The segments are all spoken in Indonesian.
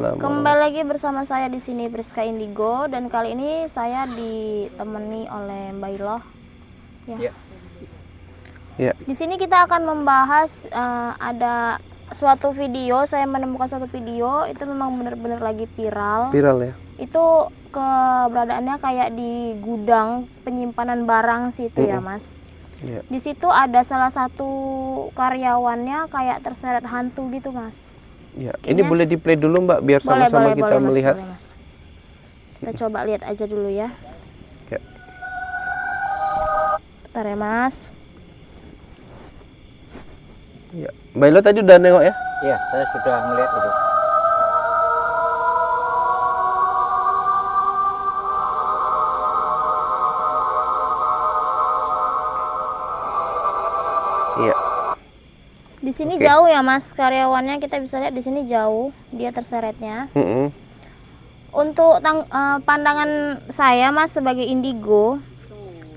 Waalaikumsalam. Kembali lagi bersama saya di sini Priska Indigo, dan kali ini saya ditemani oleh Mbak Iloh. Ya. Ya. Di sini kita akan membahas ada suatu video, saya menemukan suatu video itu memang benar-benar lagi viral. Viral ya. Itu keberadaannya kayak di gudang penyimpanan barang situ ya, Mas. Ya. Di situ ada salah satu karyawannya kayak terseret hantu gitu, Mas. Ya, ini boleh di play dulu Mbak biar sama-sama kita boleh, melihat. Mas, boleh, Mas. Kita coba lihat aja dulu ya. Ya. Bentar ya, Mas. Ya. Mbak Ilo tadi udah nengok ya? Iya, saya sudah melihat itu. Iya. Di sini Oke. jauh ya, Mas, karyawannya kita bisa lihat di sini jauh dia terseretnya. Untuk pandangan saya, Mas, sebagai indigo,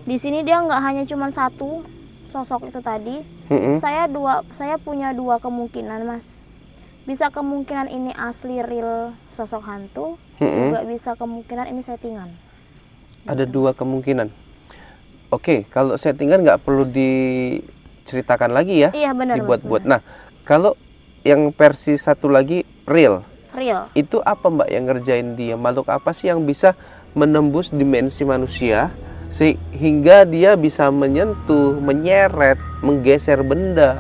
di sini dia nggak hanya cuma satu sosok itu tadi. Saya punya dua kemungkinan, Mas. Bisa kemungkinan ini asli real sosok hantu, juga bisa kemungkinan ini settingan. Ada dua kemungkinan. Oke, kalau settingan nggak perlu diceritakan lagi ya? Iya, benar, Mas. Dibuat-buat. Nah, kalau yang versi satu lagi real, itu apa Mbak yang ngerjain dia? Makhluk apa sih yang bisa menembus dimensi manusia sehingga dia bisa menyentuh, menyeret, menggeser benda,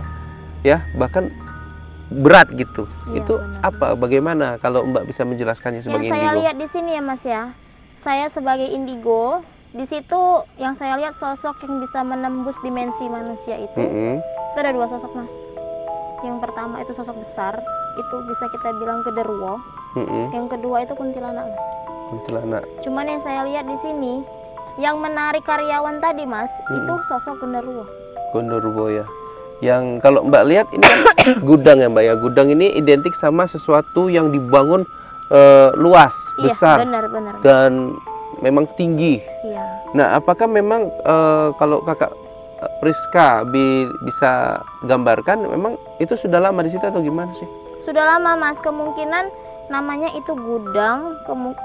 ya bahkan berat gitu? Iya, itu benar. apa? Bagaimana kalau Mbak bisa menjelaskannya sebagai Yang saya indigo? lihat di sini ya, Mas ya. Saya sebagai indigo, di situ yang saya lihat sosok yang bisa menembus dimensi manusia itu. Itu ada dua sosok, Mas. Yang pertama itu sosok besar, itu bisa kita bilang genderuwo. Yang kedua itu kuntilanak, Mas. Kuntilanak. Cuman yang saya lihat di sini, yang menarik karyawan tadi, Mas, itu sosok genderuwo. Genderuwo ya. Yang kalau Mbak lihat ini kan gudang ya Mbak ya. Gudang ini identik sama sesuatu yang dibangun luas, besar, benar. dan memang tinggi. Iya. Nah, apakah memang kalau Kakak Priska bisa gambarkan, memang itu sudah lama di situ atau gimana sih? Sudah lama, Mas. Kemungkinan namanya itu gudang.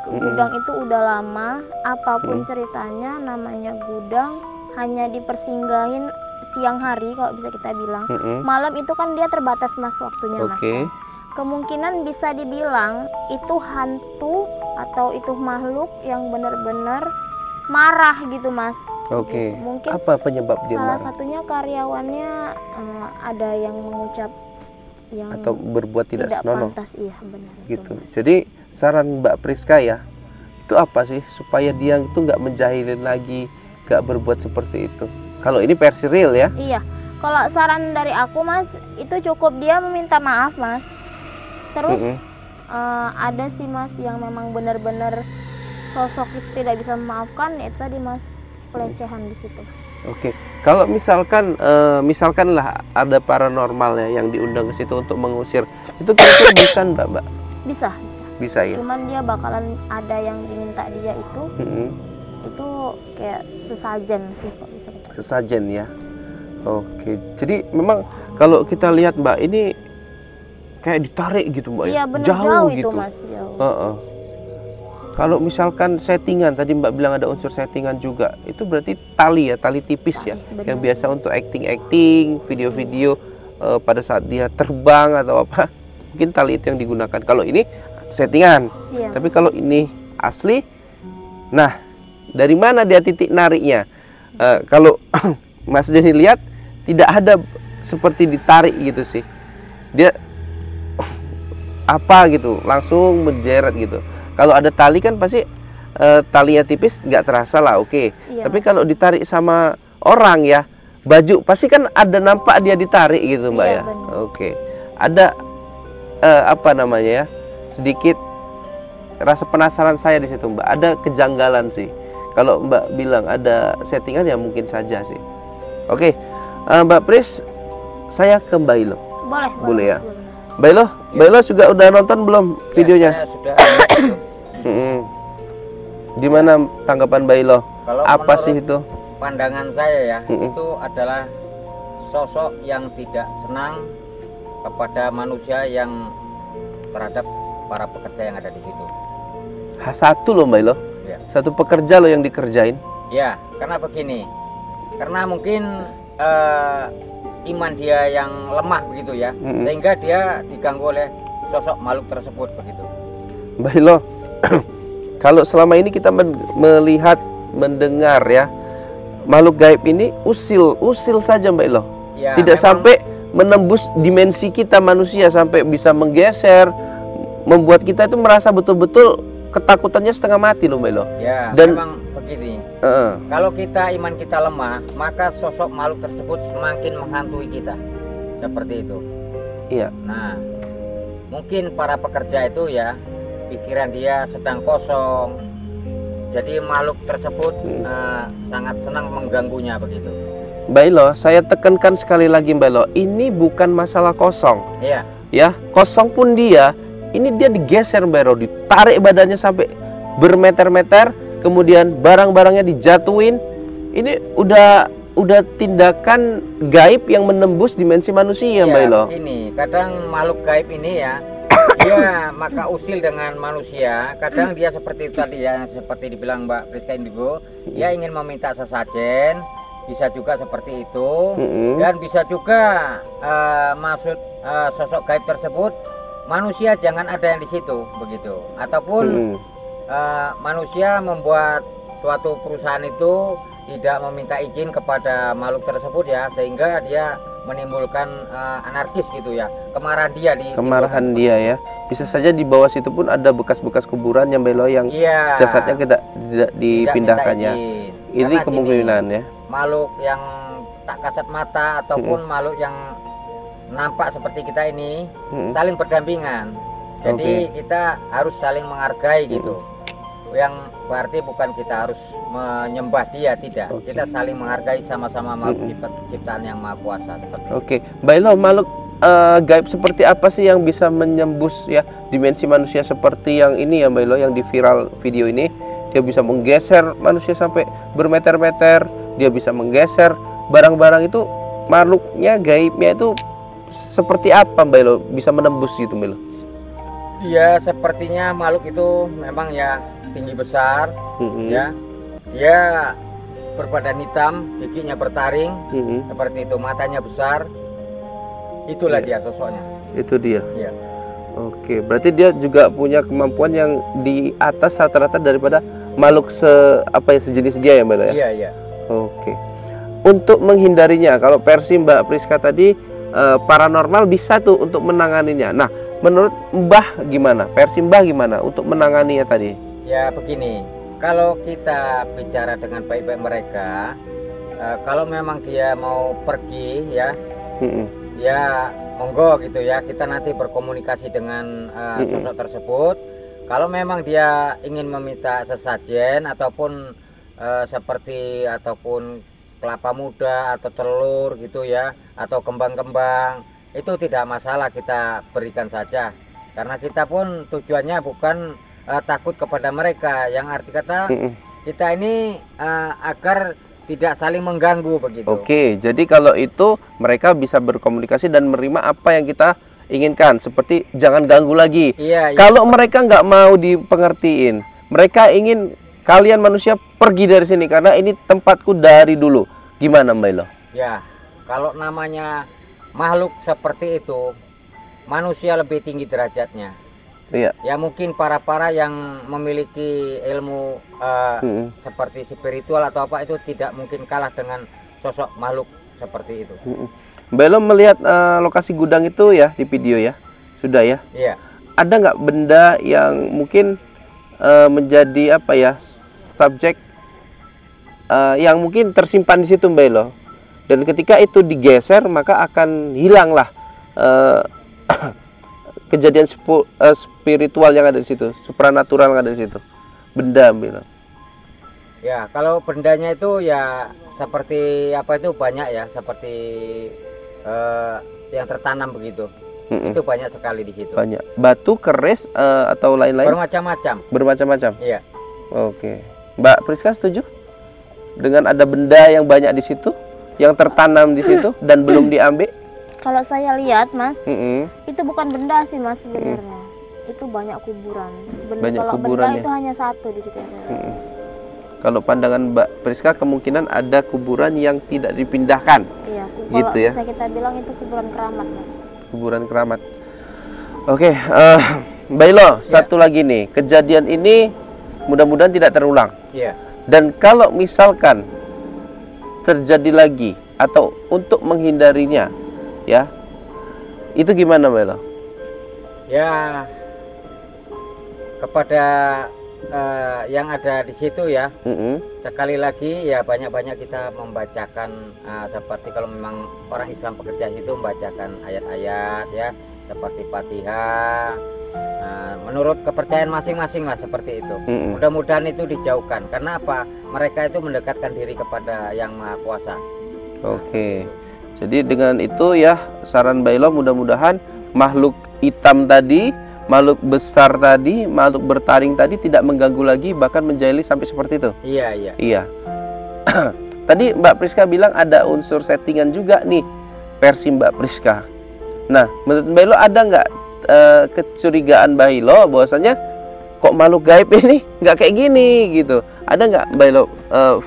Gudang itu udah lama. Apapun ceritanya, namanya gudang hanya dipersinggahin siang hari kalau bisa kita bilang. Malam itu kan dia terbatas, Mas, waktunya, Mas. Oke. Kemungkinan bisa dibilang itu hantu atau itu makhluk yang benar-benar marah gitu, Mas. Oke. Mungkin Apa penyebab dia salah marah? satunya karyawannya ada yang mengucap yang Atau berbuat tidak senonoh? pantas, iya benar. Gitu. Mas. Jadi saran Mbak Priska ya, itu apa sih supaya dia itu nggak menjahilin lagi, nggak berbuat seperti itu? Kalau ini versi real ya? Iya. Kalau saran dari aku, Mas, itu cukup dia meminta maaf, Mas. Terus ada sih, Mas, yang memang benar-benar sosok itu tidak bisa memaafkan, itu tadi, Mas, pelecehan di situ. Oke, kalau misalkanlah ada paranormalnya yang diundang ke situ untuk mengusir, itu kira-kira bisa Mbak? Bisa. Bisa ya? Cuman dia bakalan ada yang diminta dia itu kayak sesajen sih, kok bisa. Sesajen ya. Oke, jadi memang kalau kita lihat Mbak ini kayak ditarik gitu Mbak. Iya, ya? benar, Jauh itu, gitu. Mas, jauh. Kalau misalkan settingan, tadi Mbak bilang ada unsur settingan juga, itu berarti tali ya, tali tipis ya, Benar. yang biasa untuk acting, video-video pada saat dia terbang atau apa, mungkin tali itu yang digunakan. Kalau ini settingan, Iya, tapi kalau ini asli, nah dari mana dia titik nariknya? Kalau Mas Denny lihat, tidak ada seperti ditarik gitu sih, dia apa gitu, langsung menjeret gitu. Kalau ada tali kan pasti talinya tipis, nggak terasa lah, oke. Iya. Tapi kalau ditarik sama orang ya, baju pasti kan ada nampak dia ditarik gitu Mbak Iya, ya. benar. Oke. Ada apa namanya ya? Sedikit rasa penasaran saya di situ Mbak. Ada kejanggalan sih. Kalau Mbak bilang ada settingan ya mungkin saja sih. Oke. Mbak Pris, saya ke Mbak Ilo. Boleh ya? Mas. Mbak Ilo juga udah nonton belum videonya? Ya, saya sudah lihat itu. Gimana tanggapan Mbak Ilo? Kalau Apa menurut sih itu? pandangan saya ya, itu adalah sosok yang tidak senang kepada manusia yang terhadap para pekerja yang ada di situ. Satu loh Mbak Ilo, Ya. satu pekerja loh yang dikerjain. Ya, karena begini, karena mungkin iman dia yang lemah begitu ya, sehingga dia diganggu oleh sosok makhluk tersebut begitu. Mbak Ilo, kalau selama ini kita melihat, mendengar ya, makhluk gaib ini usil saja Mbak Ilo, Ya, tidak memang, sampai menembus dimensi kita manusia sampai bisa menggeser, membuat kita itu merasa betul-betul ketakutannya setengah mati loh Mbak Ilo. ya, Dan memang begini. Kalau kita iman kita lemah, maka sosok makhluk tersebut semakin menghantui kita. Seperti itu. iya. Nah, mungkin para pekerja itu ya, pikiran dia sedang kosong. Jadi makhluk tersebut sangat senang mengganggunya begitu. Mbak Ilo, saya tekankan sekali lagi Mbak Ilo, ini bukan masalah kosong. Iya. Ya, kosong pun dia, ini dia digeser Mbak Ilo, ditarik badannya sampai bermeter-meter, kemudian barang-barangnya dijatuhin. Ini udah tindakan gaib yang menembus dimensi manusia Mbak Ilo. Ini kadang makhluk gaib ini ya, dia maka usil dengan manusia. Kadang dia seperti itu tadi ya, seperti dibilang Mbak Priska Indigo, dia ingin meminta sesajen, bisa juga seperti itu, dan bisa juga maksud sosok gaib tersebut manusia jangan ada yang di situ begitu, ataupun manusia membuat suatu perusahaan itu tidak meminta izin kepada makhluk tersebut ya, sehingga dia menimbulkan anarkis gitu ya, kemarahan dia dia ya, bisa saja di bawah situ pun ada bekas-bekas kuburan yang Belo yang jasadnya tidak dipindahkannya. Ini kemungkinan ya, makhluk yang tak kasat mata ataupun makhluk yang nampak seperti kita ini saling berdampingan. Jadi kita harus saling menghargai gitu. Yang berarti bukan kita harus menyembah dia, tidak. Kita saling menghargai sama-sama makhluk ciptaan yang maha kuasa. Mbak Ilo, makhluk gaib seperti apa sih yang bisa menyembus ya dimensi manusia seperti yang ini ya Mbak Ilo, yang di viral video ini? Dia bisa menggeser manusia sampai bermeter-meter, dia bisa menggeser barang-barang itu. Makhluknya gaibnya itu seperti apa Mbak Ilo, bisa menembus gitu Mbak Ilo? Ya, sepertinya makhluk itu memang ya tinggi besar, ya. Dia berbadan hitam, giginya bertaring, seperti itu, matanya besar. Itulah dia sosoknya. Itu dia. Ya. Oke, berarti dia juga punya kemampuan yang di atas rata-rata daripada makhluk sejenis dia ya Mbak ya? Iya, iya. Oke. Untuk menghindarinya, kalau versi Mbak Priska tadi paranormal bisa tuh untuk menanganinya. Nah, menurut Mbah gimana? Versi Mbah gimana untuk menanganinya tadi? Ya begini, kalau kita bicara dengan baik-baik mereka, kalau memang dia mau pergi ya, ya monggo gitu ya, kita nanti berkomunikasi dengan sosok tersebut. Kalau memang dia ingin meminta sesajen ataupun ataupun kelapa muda atau telur gitu ya, atau kembang-kembang, itu tidak masalah, kita berikan saja. Karena kita pun tujuannya bukan takut kepada mereka, yang arti kata kita ini agar tidak saling mengganggu begitu. Oke, jadi kalau itu mereka bisa berkomunikasi dan menerima apa yang kita inginkan, seperti jangan ganggu lagi. Iya, kalau mereka nggak mau dipengertiin, mereka ingin kalian manusia pergi dari sini karena ini tempatku dari dulu. Gimana Mbak Ilo? Ya, kalau namanya makhluk seperti itu, manusia lebih tinggi derajatnya. Iya. Ya mungkin para yang memiliki ilmu seperti spiritual atau apa, itu tidak mungkin kalah dengan sosok makhluk seperti itu. Mbak Ilo melihat lokasi gudang itu ya di video ya, sudah ya? Iya. Ada nggak benda yang mungkin menjadi apa ya subjek yang mungkin tersimpan di situ Mbak Ilo? Dan ketika itu digeser maka akan hilanglah kejadian spiritual yang ada di situ, supranatural yang ada di situ, benda Mbak. Ya, kalau bendanya itu ya seperti apa, itu banyak ya, seperti yang tertanam begitu. Itu banyak sekali di situ. Banyak. Batu, keris atau lain-lain? Bermacam-macam. Bermacam-macam. Iya. Oke. Mbak Priska setuju dengan ada benda yang banyak di situ, yang tertanam di situ dan belum diambil? Kalau saya lihat Mas, itu bukan benda sih Mas sebenarnya. itu banyak kuburan. Banyak Kalau kuburan benda ya? itu hanya satu di situ. Kalau pandangan Mbak Priska kemungkinan ada kuburan yang tidak dipindahkan. Iya, Gitu kalau ya? bisa kita bilang itu kuburan keramat, Mas. Kuburan keramat. Oke, Mbak Ilo, satu lagi nih. Kejadian ini mudah-mudahan tidak terulang. Iya. Dan kalau misalkan terjadi lagi atau untuk menghindarinya, ya, itu gimana Mbak Ilo? Ya, kepada yang ada di situ ya, sekali lagi ya banyak-banyak kita membacakan seperti kalau memang orang Islam pekerja itu membacakan ayat-ayat ya, seperti Fatihah. Menurut kepercayaan masing-masing lah seperti itu. Mudah-mudahan itu dijauhkan. Karena apa? Mereka itu mendekatkan diri kepada Yang Maha Kuasa. Oke. Jadi dengan itu ya saran Mbak Ilo, mudah-mudahan makhluk hitam tadi, makhluk besar tadi, makhluk bertaring tadi tidak mengganggu lagi, bahkan menjahili sampai seperti itu. Iya. Iya. Tadi Mbak Priska bilang ada unsur settingan juga nih versi Mbak Priska. Nah, menurut Mbak Ilo ada nggak kecurigaan Mbak Ilo bahwasanya kok makhluk gaib ini nggak kayak gini gitu? Ada nggak Mbak Ilo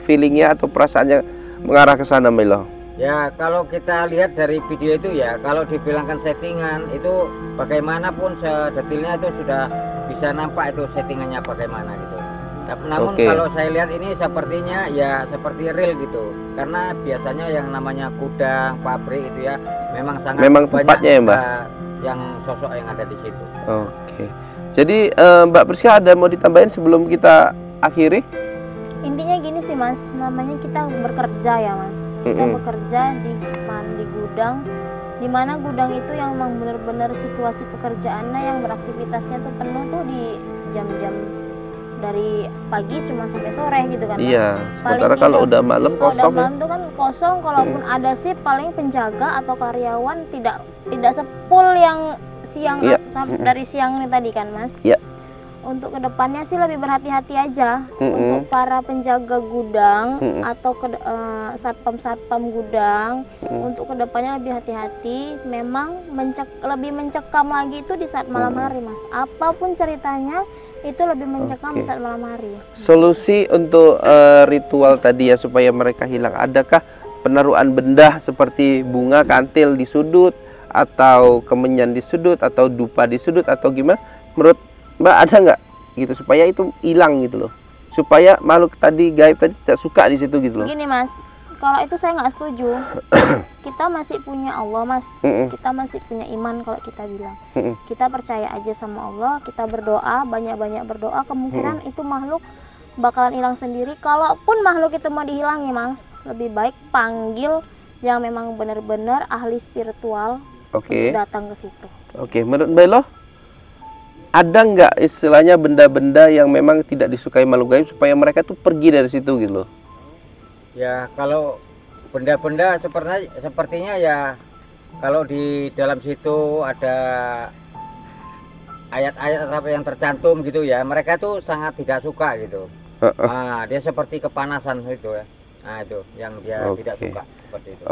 feelingnya atau perasaannya mengarah ke sana Mbak Ilo? Ya, kalau kita lihat dari video itu ya, kalau dibilangkan settingan itu bagaimanapun sedetailnya itu sudah bisa nampak itu settingannya bagaimana gitu. Namun kalau saya lihat ini sepertinya ya seperti real gitu. Karena biasanya yang namanya gudang, pabrik itu ya memang sangat tempatnya ya Mbak? Yang sosok yang ada di situ. Oke. Jadi Mbak Priska ada mau ditambahin sebelum kita akhiri? Intinya gini sih Mas, namanya kita bekerja ya Mas. Kita bekerja di gudang, di mana gudang itu yang memang benar-benar situasi pekerjaannya yang beraktivitasnya tuh penuh tuh di jam-jam dari pagi cuma sampai sore gitu kan Mas. Iya, sementara kalau udah malam kosong. Kalau udah malam tuh kan kosong, kalaupun ada sih paling penjaga atau karyawan tidak sepul yang siang dari siang nih tadi kan Mas. Iya. Untuk kedepannya sih lebih berhati-hati aja untuk para penjaga gudang atau satpam gudang. Untuk kedepannya lebih hati-hati. Memang lebih mencekam lagi itu di saat malam hari Mas. Apapun ceritanya itu lebih mencekam di saat malam hari. Solusi untuk ritual tadi ya supaya mereka hilang, adakah penaruhan benda seperti bunga kantil di sudut atau kemenyan di sudut atau dupa di sudut atau gimana? Menurut Mbak ada nggak gitu supaya itu hilang gitu loh, supaya makhluk tadi gaib tadi tidak suka di situ gitu loh? Gini Mas, kalau itu saya nggak setuju. Kita masih punya Allah Mas, kita masih punya iman kalau kita bilang. Kita percaya aja sama Allah, kita berdoa, banyak-banyak berdoa, kemungkinan itu makhluk bakalan hilang sendiri. Kalaupun makhluk itu mau dihilangi Mas, lebih baik panggil yang memang benar-benar ahli spiritual untuk datang ke situ. Menurut Mbak Ilo, ada nggak istilahnya benda-benda yang memang tidak disukai makhluk gaib supaya mereka tuh pergi dari situ gitu loh? Ya, kalau benda-benda sepertinya ya kalau di dalam situ ada ayat-ayat apa yang tercantum gitu ya, mereka tuh sangat tidak suka gitu. Nah, dia seperti kepanasan itu ya. Nah, itu yang dia tidak suka seperti itu.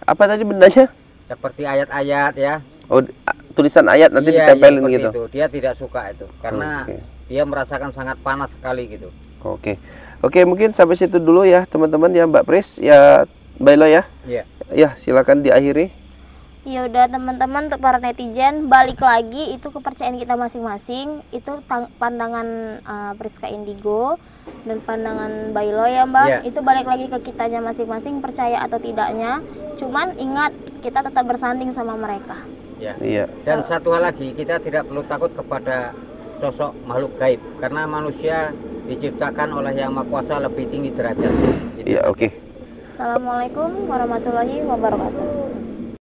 Apa tadi bendanya? Seperti ayat-ayat ya. Oh, tulisan ayat nanti ditempelin gitu. Itu. Dia tidak suka itu karena dia merasakan sangat panas sekali gitu. Oke, mungkin sampai situ dulu ya teman-teman ya Mbak Pris ya, Mbak Ilo ya. Iya. Ya, silakan diakhiri. Ya udah teman-teman, untuk para netizen, balik lagi itu kepercayaan kita masing-masing. Itu pandangan Priska Indigo dan pandangan Mbak Ilo ya Mbak. Itu balik lagi ke kitanya masing-masing, percaya atau tidaknya. Cuman ingat, kita tetap bersanding sama mereka. Iya. Dan satu hal lagi, kita tidak perlu takut kepada sosok makhluk gaib karena manusia diciptakan oleh Yang Maha Kuasa lebih tinggi derajat. Iya, Assalamualaikum warahmatullahi wabarakatuh.